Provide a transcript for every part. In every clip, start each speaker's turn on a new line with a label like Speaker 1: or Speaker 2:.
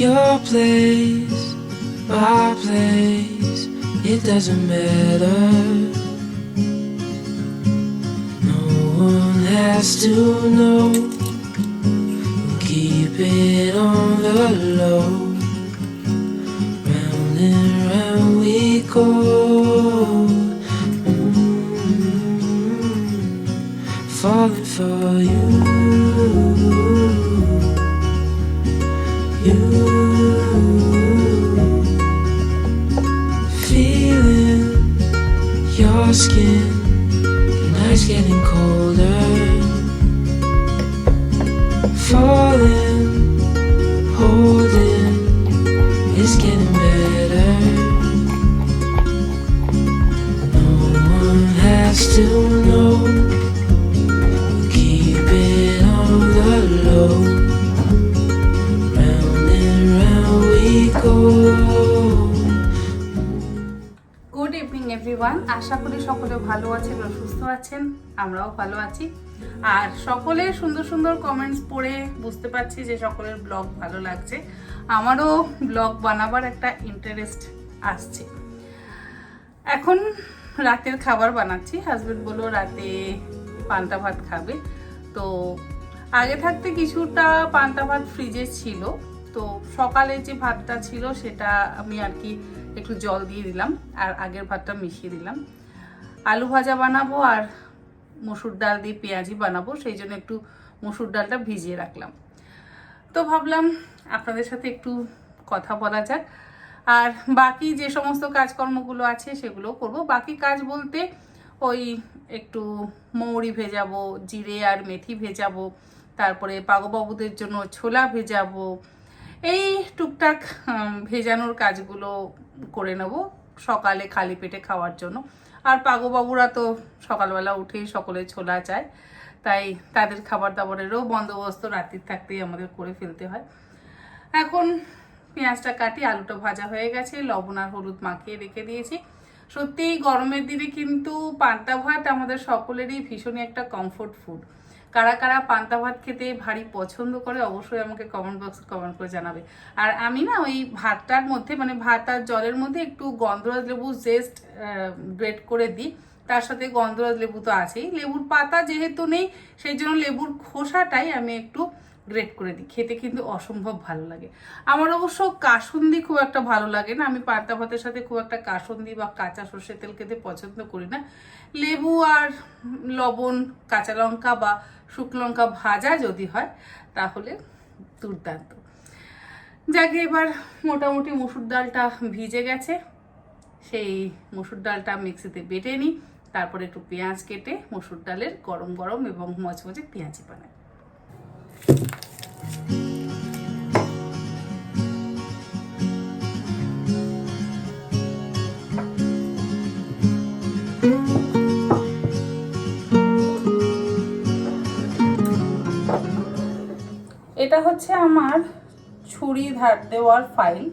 Speaker 1: Your place, my place, it doesn't matter. No one has to know. We'll keep it on the low. Round and round we go. Falling for you. You feeling your skin, the night's getting colder. Falling, holding, it's getting better. No one has to know. We'll keep it on the low.
Speaker 2: Good evening everyone, আশা করি সকলে ভালো আছেন ও সুস্থ আছেন। আমরাও ভালো আছি। আর সকলের সুন্দর সুন্দর কমেন্টস পড়ে বুঝতে পারছি যে সকলের ব্লগ ভালো লাগছে। আমারও ব্লগ বানাবার একটা ইন্টারেস্ট আসছে। এখন রাতের খাবার বানাচ্ছি। হাজবেন্ড বললো রাতে পান্তা ভাত খাবে, তো আগে থাকতে কিছুটা পান্তা ভাত ফ্রিজে ছিল, তো সকালে যে ভাতটা ছিল সেটা আমি আর কি একটু জল দিয়ে দিলাম আর আগের ভাতটা মিশিয়ে দিলাম। আলু ভাজা বানাবো আর মসুর ডাল দিয়ে পেঁয়াজি বানাবো, সেই জন্য একটু মসুর ডালটা ভিজিয়ে রাখলাম। তো ভাবলাম আপনাদের সাথে একটু কথা বলা যাক। আর বাকি যে সমস্ত কাজকর্মগুলো আছে সেগুলো করব। বাকি কাজ বলতে ওই একটু মৌরি ভেজাবো, জিরে আর মেথি ভেজাবো, তারপরে পাগোবাবুদের জন্য ছোলা ভেজাবো, এই টুকটাক ভেজানোর কাজগুলো করে নেব সকালে খালি পেটে খাওয়ার জন্য। আর পাগোবাবুরা তো সকালবেলা উঠেই সকলে ছোলা চায়, তাই তাদের খাবার দাবারেরও বন্দোবস্ত রাত্রির থাকতেই আমাদের করে ফেলতে হয়। এখন পেঁয়াজটা কাটি, আলুটা ভাজা হয়ে গেছে, লবণ আর হলুদ মাখিয়ে রেখে দিয়েছি। সত্যি গরমের দিনে কিন্তু পান্তা ভাত আমাদের সকলেরই ভীষণই একটা কমফোর্ট ফুড। কারা কারা পান্তা ভাত খেতে ভারী পছন্দ করে অবশ্যই আমাকে কমেন্ট বক্সে কমেন্ট করে জানাবে। আর আমি না ওই ভাতটার মধ্যে মানে ভাত আর জলের মধ্যে একটু গন্ধরাজ লেবু জেস্ট গ্রেট করে দিই, তার সাথে গন্ধরাজ লেবু তো আছেই, লেবুর পাতা যেহেতু নেই সেই জন্য লেবুর খোসাটাই আমি একটু গ্রেট করে দিই। খেতে কিন্তু অসম্ভব ভালো লাগে। আমার অবশ্য কাসুন্দি খুব একটা ভালো লাগে না, আমি পান্তা ভাতের সাথে খুব একটা কাসুন্দি বা কাঁচা সর্ষের তেল খেতে পছন্দ করি না। লেবু আর লবণ, কাঁচা লঙ্কা বা শুকনো লঙ্কা ভাজা যদি হয় তাহলে দুর্দান্ত। যাকে এবার মোটামুটি মসুর ডালটা ভিজে গেছে, সেই মসুর ডালটা মিক্সিতে বেটে নিই, তারপরে একটু পেঁয়াজ কেটে মসুর ডালের গরম গরম এবং মচমচে পেঁয়াজি বানাই। এটা হচ্ছে আমার ছুরি ধার দেওয়ার ফাইল।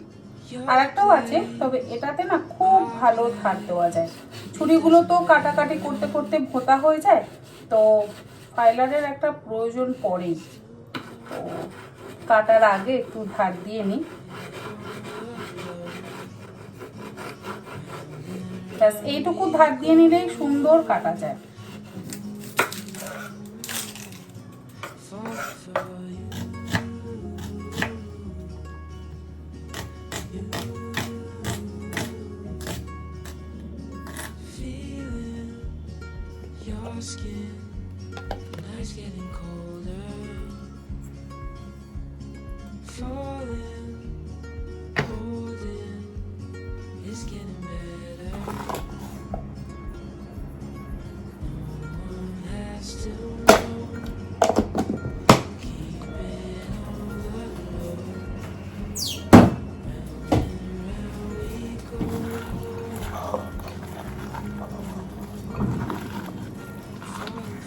Speaker 2: আর একটাও আছে, তবে এটাতে না খুব ভালো ধার দেওয়া যায়। ছুরিগুলো তো কাটাকাটি করতে করতে ভোঁতা হয়ে যায়, তো ফাইলারের একটা প্রয়োজন পড়েই। তো কাটার আগে একটু ধার দিয়ে নিই, ব্যাস এইটুকু ধার দিয়ে নিলেই সুন্দর কাটা যায়।
Speaker 1: Your skin, the night's getting colder. Falling, holding, it's getting better. No one has to know. Keep it on the low. Round and round we go. Falling,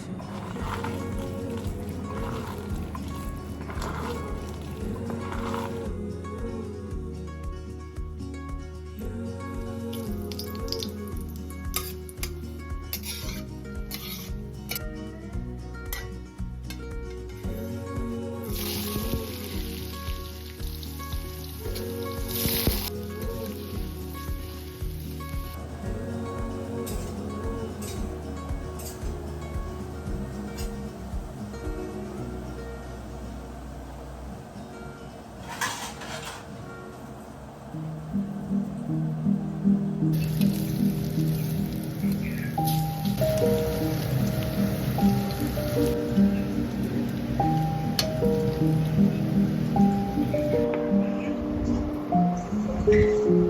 Speaker 3: अरे नहीं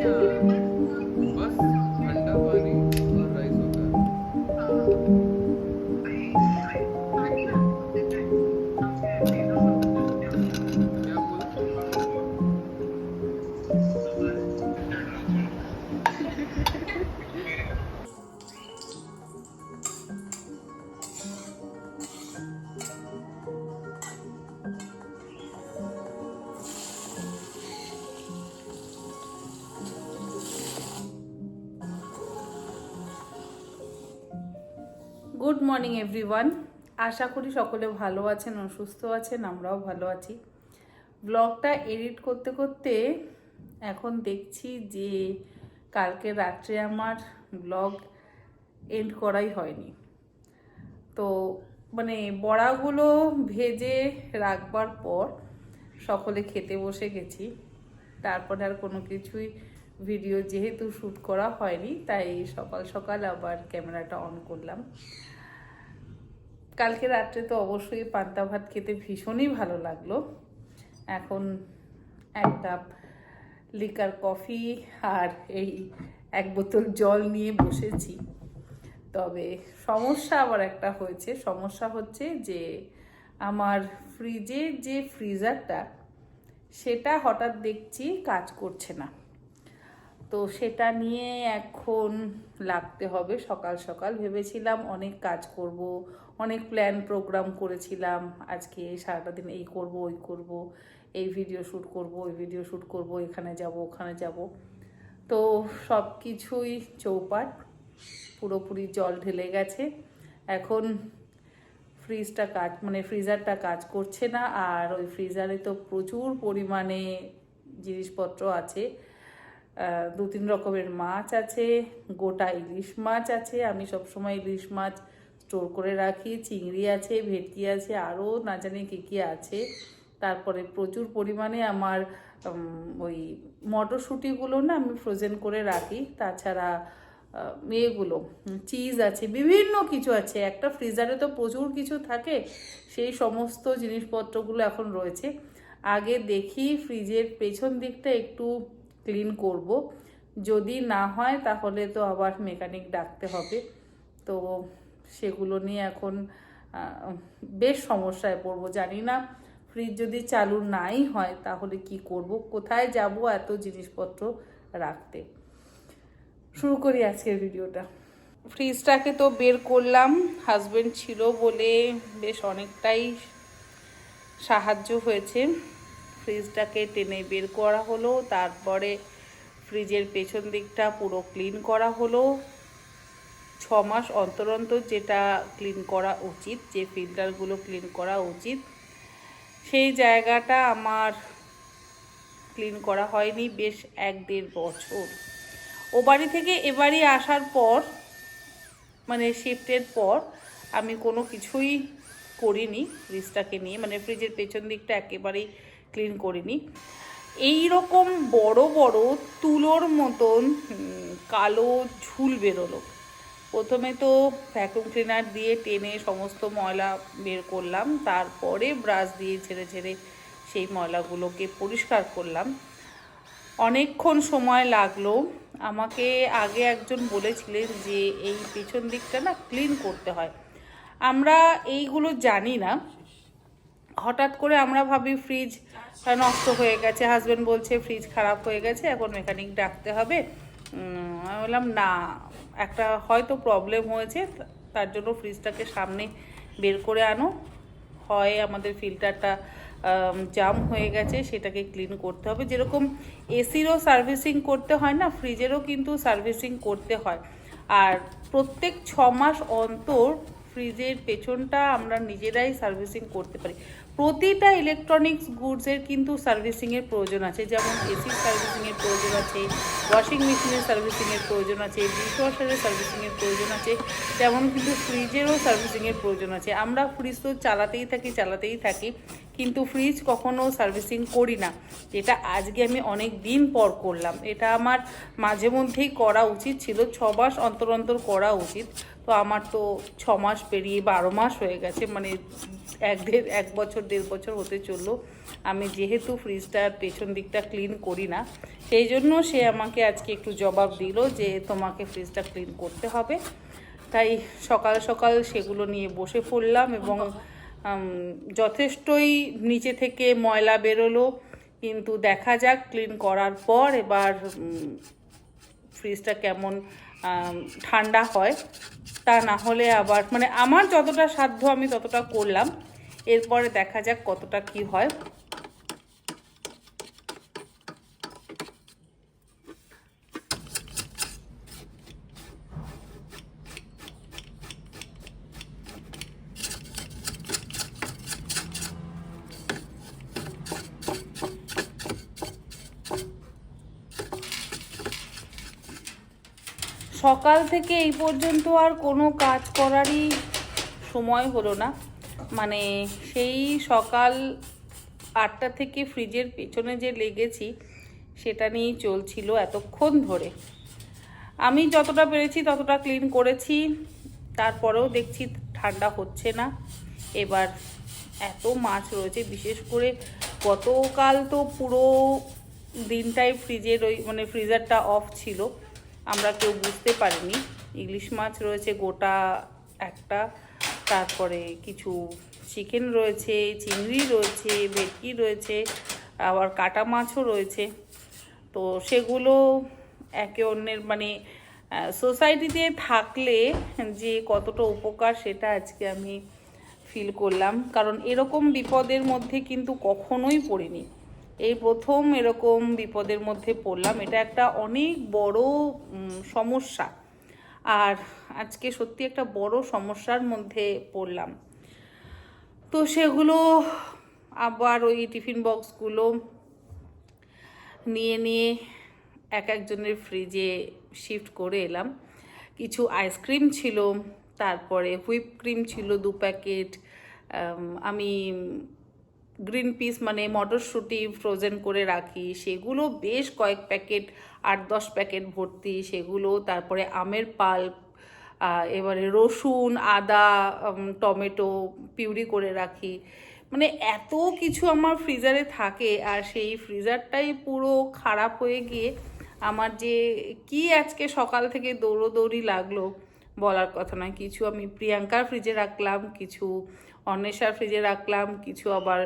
Speaker 3: यार, बस ठंडा पानी और राइस होता है। क्या बोला?
Speaker 2: গুড মর্নিং এভরিওয়ান, আশা করি সকলে ভালো আছেন ও সুস্থ আছেন, আমরাও ভালো আছি। ব্লগটা এডিট করতে করতে এখন দেখছি যে কালকে রাত্রে আমার ব্লগ এন্ড করাই হয়নি। তো মানে বড়াগুলো ভেজে রাখবার পর সকলে খেতে বসে গেছি, তারপরে আর কোনো কিছুই ভিডিও যেহেতু শ্যুট করা হয়নি, তাই সকাল সকাল আবার ক্যামেরাটা অন করলাম। কালকে রাত্রে তো অবশ্যই পান্তা ভাত খেতে ভীষণই ভালো লাগলো। এখন এক কাপ লিকার কফি আর এই এক বোতল জল নিয়ে বসেছি। তবে সমস্যা আবার একটা হয়েছে, সমস্যা হচ্ছে যে আমার ফ্রিজের যে ফ্রিজারটা সেটা হঠাৎ দেখছি কাজ করছে না। তো সেটা নিয়ে এখন লাগতে হবে। সকাল সকাল ভেবেছিলাম অনেক কাজ করব, অনেক প্ল্যান প্রোগ্রাম করেছিলাম, আজকে সারাটা দিন এই করব ওই করব, এই ভিডিও শ্যুট করব ওই ভিডিও শ্যুট করব, এখানে যাব ওখানে যাব। তো সব কিছুই চৌপাট, পুরোপুরি জল ঢেলে গেছে। এখন ফ্রিজটা কাজ মানে ফ্রিজারটা কাজ করছে না। আর ওই ফ্রিজারে তো প্রচুর পরিমাণে জিনিসপত্র আছে, 2-3 রকমের মাছ আছে, গোটা ইলিশ মাছ আছে। আমি সবসময় ইলিশ মাছ স্টোর করে রাখি, চিংড়ি আছে, ভেটকি আছে, আরও না জানি কী কী আছে। তারপরে প্রচুর পরিমাণে আমার ওই মটরশুঁটিগুলো না আমি ফ্রোজেন করে রাখি। তাছাড়া এগুলো চিজ আছে, বিভিন্ন কিছু আছে। একটা ফ্রিজারে তো প্রচুর কিছু থাকে, সেই সমস্ত জিনিসপত্রগুলো এখন রয়েছে। আগে দেখি ফ্রিজের পেছন দিকটা একটু ক্লিন করব, যদি না হয় তাহলে তো আবার মেকানিক ডাকতে হবে। তো সেগুলো নিয়ে এখন বেশ সমস্যায় পড়বো। জানি না ফ্রিজ যদি চালু নাই হয় তাহলে কি করব, কোথায় যাব এত জিনিসপত্র রাখতে। শুরু করি আজকের ভিডিওটা। ফ্রিজটাকে তো বের করলাম, হাজবেন্ড ছিল বলে বেশ অনেকটাই সাহায্য হয়েছে। ফ্রিজটাকে টেনে বের করা হলো, তারপরে ফ্রিজের পেছন দিকটা পুরো ক্লিন করা হলো। 6 মাস অন্তর অন্তর যেটা ক্লিন করা উচিত, যে ফিল্টারগুলো ক্লিন করা উচিত, সেই জায়গাটা আমার ক্লিন করা হয়নি বেশ 1-1.5 বছর। ও বাড়ি থেকে এ বাড়ি আসার পর মানে শিফটের পর আমি কোনো কিছুই করিনি ফ্রিজটাকে নিয়ে, মানে ফ্রিজের পেছন দিকটা একেবারেই ক্লিন করিনি। এই রকম বড় বড় তুলোর মতন কালো ঝুল বেরোলো। প্রথমে তো ভ্যাকুয়াম ক্লিনার দিয়ে টেনে সমস্ত ময়লা বের করলাম, তারপরে ব্রাশ দিয়ে ঝেড়ে ঝেড়ে সেই ময়লাগুলোকে পরিষ্কার করলাম। অনেকক্ষণ সময় লাগলো। আমাকে আগে একজন বলেছিলেন যে এই পেছন দিকটা না ক্লিন করতে হয়। আমরা এইগুলো জানি না, হঠাৎ করে আমরা ভাবি ফ্রিজ নষ্ট হয়ে গেছে, হাজব্যান্ড বলছে ফ্রিজ খারাপ হয়ে গেছে, এখন মেকানিক ডাকতে হবে। আমি বললাম না, একটা হয়তো প্রবলেম হয়েছে, তার জন্য ফ্রিজটাকে সামনে বের করে আনো, হয় আমাদের ফিল্টারটা জাম হয়ে গেছে সেটাকে ক্লিন করতে হবে। যেরকম এসিরও সার্ভিসিং করতে হয় না, ফ্রিজেরও কিন্তু সার্ভিসিং করতে হয়। আর প্রত্যেক 6 মাস অন্তর ফ্রিজের পেছনটা আমরা নিজেরাই সার্ভিসিং করতে পারি। প্রতিটা ইলেকট্রনিক্স গুডসের কিন্তু সার্ভিসিংয়ের প্রয়োজন আছে, যেমন এসির সার্ভিসিংয়ের প্রয়োজন আছে, ওয়াশিং মেশিনের সার্ভিসিংয়ের প্রয়োজন আছে, ডিশওয়াশারের সার্ভিসিংয়ের প্রয়োজন আছে, তেমন কিন্তু ফ্রিজেরও সার্ভিসিংয়ের প্রয়োজন আছে। আমরা ফ্রিজ তো চালাতেই থাকি, কিন্তু ফ্রিজ কখনো সার্ভিসিং করি না, এটা আজকে আমি অনেক দিন পর করলাম। এটা আমার মাঝে মধ্যেই করা উচিত ছিল, 6 মাস অন্তর অন্তর করা উচিত। তো আমার তো 6 মাস পেরিয়ে 12 মাস হয়ে গেছে, মানে 1 বছর 1.5 বছর হতে চললো। আমি যেহেতু ফ্রিজটার পেছন দিকটা ক্লিন করি না, সেই জন্য সে আমাকে আজকে একটু জবাব দিল যে তোমাকে ফ্রিজটা ক্লিন করতে হবে। তাই সকাল সকাল সেগুলো নিয়ে বসে পড়লাম এবং যথেষ্টই নিচে থেকে ময়লা বেরোলো, কিন্তু দেখা যাক ক্লিন করার পর এবার ফ্রিজটা কেমন ঠান্ডা হয়। তা না হলে আবার মানে আমার যতটা সাধ্য আমি ততটা করলাম, এরপরে দেখা যাক কতটা কি হয়। সকাল থেকে এই পর্যন্ত আর কোনো কাজ করারই সময় হলো না, মানে সেই সকাল 8টা থেকে ফ্রিজের পেছনে যে লেগেছি সেটা নিয়েই চলছিল এতক্ষণ ধরে। আমি যতটা পেরেছি ততটা ক্লিন করেছি, তারপরেও দেখছি ঠান্ডা হচ্ছে না। এবার এত মাছ রয়েছে, বিশেষ করে গতকাল তো পুরো দিনটাই ফ্রিজের মানে ফ্রিজারটা অফ ছিল, আমরা কেউ বুঝতে পারিনি। ইলিশ মাছ রয়েছে গোটা একটা, তারপরে কিছু চিকেন রয়েছে, চিংড়ি রয়েছে, ভেটকি রয়েছে, আবার কাটা মাছও রয়েছে। তো সেগুলো একে অন্যের মানে সোসাইটিতে থাকলে যে কতটা উপকার সেটা আজকে আমি ফিল করলাম, কারণ এরকম বিপদের মধ্যে কিন্তু কখনোই পড়িনি, এই প্রথম এরকম বিপদের মধ্যে পড়লাম। এটা একটা অনেক বড় সমস্যা, আর আজকে সত্যি একটা বড় সমস্যার মধ্যে পড়লাম। তো সেগুলো আবার ওই টিফিন বক্সগুলো নিয়ে নিয়ে একজনের ফ্রিজে শিফট করে এলাম। কিছু আইসক্রিম ছিল, তারপরে হুইপ ক্রিম ছিল 2 প্যাকেট, আমি গ্রিন পিস মানে মটরশুঁটি ফ্রোজেন করে রাখি, সেগুলো বেশ কয়েক প্যাকেট, 8-10 প্যাকেট ভর্তি সেগুলো, তারপরে আমের পাল্প, এবারে রসুন, আদা, টমেটো পিউরি করে রাখি। মানে এত কিছু আমার ফ্রিজারে থাকে, আর সেই ফ্রিজারটাই পুরো খারাপ হয়ে গিয়ে আমার যে কি আজকে সকাল থেকে দৌড়োদৌড়ি লাগলো বলার কথা নয়। কিছু আমি প্রিয়াঙ্কার ফ্রিজে রাখলাম, কিছু অন্বেষার ফ্রিজে রাখলাম, কিছু আবার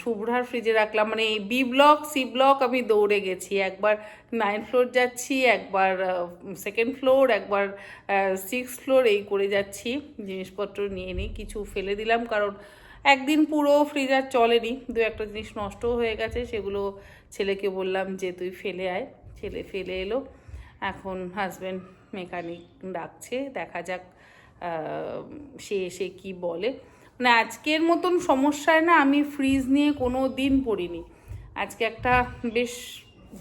Speaker 2: শুভ্রার ফ্রিজে রাখলাম, মানে বি ব্লক সি ব্লক আমি দৌড়ে গেছি। একবার 9 ফ্লোর যাচ্ছি, একবার 2nd ফ্লোর, একবার 6 ফ্লোর, এই করে যাচ্ছি। জিনিসপত্র নিয়ে নিই, কিছু ফেলে দিলাম, কারণ একদিন পুরো ফ্রিজার চলেনি, 2-একটা জিনিস নষ্টও হয়ে গেছে, সেগুলো ছেলেকে বললাম যে তুই ফেলে আয়, ছেলে ফেলে এলো। এখন হাজব্যান্ড মেকানিক ডাকছে, দেখা যাক সে এসে কি বলে। মানে আজকের মতন সমস্যায় না আমি ফ্রিজ নিয়ে কোনো দিন পড়িনি, আজকে একটা বেশ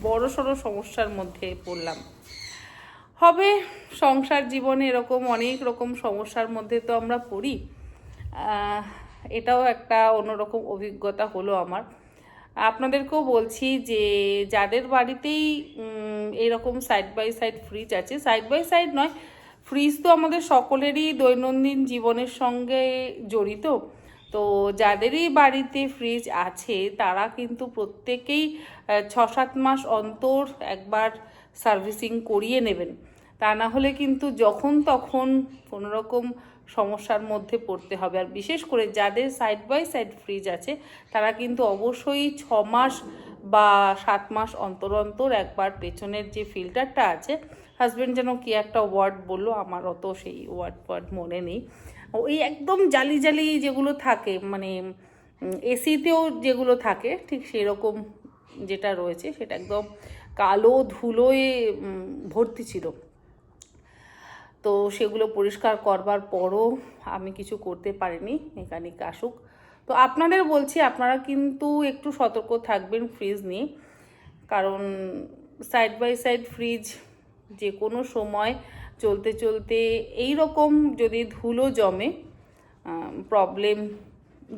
Speaker 2: বড়সড় সমস্যার মধ্যে পড়লাম। হবে সংসার জীবনে এরকম অনেক রকম সমস্যার মধ্যে তো আমরা পড়ি, এটাও একটা অন্যরকম অভিজ্ঞতা হলো আমার। আপনাদেরকেও বলছি যে যাদের বাড়িতেই এরকম সাইড বাই সাইড ফ্রিজ আছে, সাইড বাই সাইড নয়, ফ্রিজ তো আমাদের সকলেরই দৈনন্দিন জীবনের সঙ্গে জড়িত। তো যাদেরই বাড়িতে ফ্রিজ আছে তারা কিন্তু প্রত্যেকেই 6-7 মাস অন্তর একবার সার্ভিসিং করিয়ে নেবেন, তা না হলে কিন্তু যখন তখন কোনো রকম সমস্যার মধ্যে পড়তে হবে। আর বিশেষ করে যাদের সাইড বাই সাইড ফ্রিজ আছে তারা কিন্তু অবশ্যই 6 মাস বা 7 মাস অন্তর অন্তর একবার পেছনের যে ফিল্টারটা আছে, হাজব্যান্ড যেন কি একটা ওয়ার্ড বললো, আমার অত সেই ওয়ার্ড মনে নেই, ওই একদম জালি জালি যেগুলো থাকে, মানে এসিতেও যেগুলো থাকে ঠিক সেরকম যেটা রয়েছে, সেটা একদম কালো ধুলোয় ভর্তি ছিল। তো সেগুলো পরিষ্কার করবার পরও আমি কিছু করতে পারিনি, মেকানিক আসুক। তো আপনাদের বলছি আপনারা কিন্তু একটু সতর্ক থাকবেন ফ্রিজ নিয়ে, কারণ সাইড বাই সাইড ফ্রিজ যে কোনো সময় চলতে চলতে এই রকম যদি ধুলো জমে প্রবলেম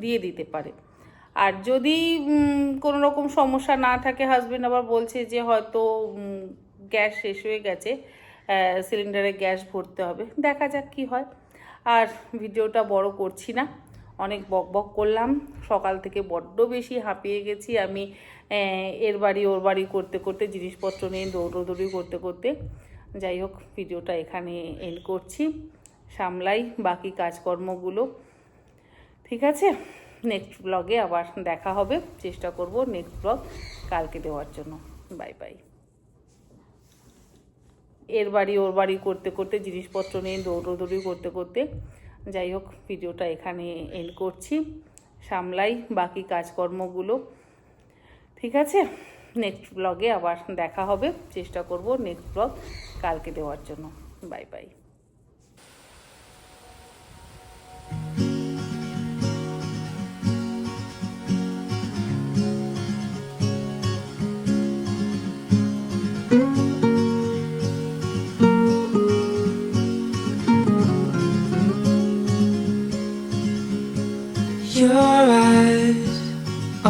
Speaker 2: দিয়ে দিতে পারে। আর যদি কোনো রকম সমস্যা না থাকে, হাজবেন্ড আবার বলছে যে হয়তো গ্যাস শেষ হয়ে গেছে, সিলিন্ডারে গ্যাস ভরতে হবে, দেখা যাক কি হয়। আর ভিডিওটা বড় করছি না, অনেক বকবক করলাম, সকাল থেকে বড্ড বেশি হাঁপিয়ে গেছি আমি, এর বাড়ি ওর বাড়ি করতে করতে, জিনিসপত্র নিয়ে দৌড়োদৌড়ি করতে করতে। যাই হোক, ভিডিওটা এখানে এন্ড করছি, সামলাই বাকি কাজকর্মগুলো, ঠিক আছে? নেক্সট ব্লগে আবার দেখা হবে, চেষ্টা করব নেক্সট ব্লগ কালকে দেওয়ার জন্য। Bye bye. এর বাড়ি ওর বাড়ি করতে করতে, জিনিসপত্র নিয়ে দৌড়োদৌড়ি করতে করতে। যাই হোক, ভিডিওটা এখানে এন্ড করছি, সামলাই বাকি কাজকর্মগুলো, ঠিক আছে? নেক্সট ব্লগে আবার দেখা হবে, চেষ্টা করব নেক্সট ব্লগ কালকে দেওয়ার জন্য। Bye bye.
Speaker 1: Your eyes,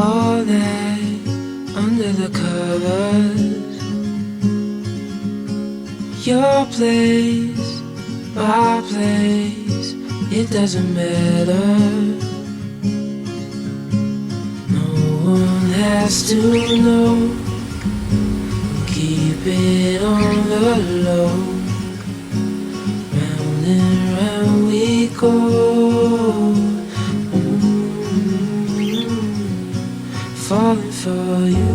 Speaker 1: all night under the covers. Your place, my place, it doesn't matter. No one has to know. Keep it on the low. Round and round we go. Falling for you.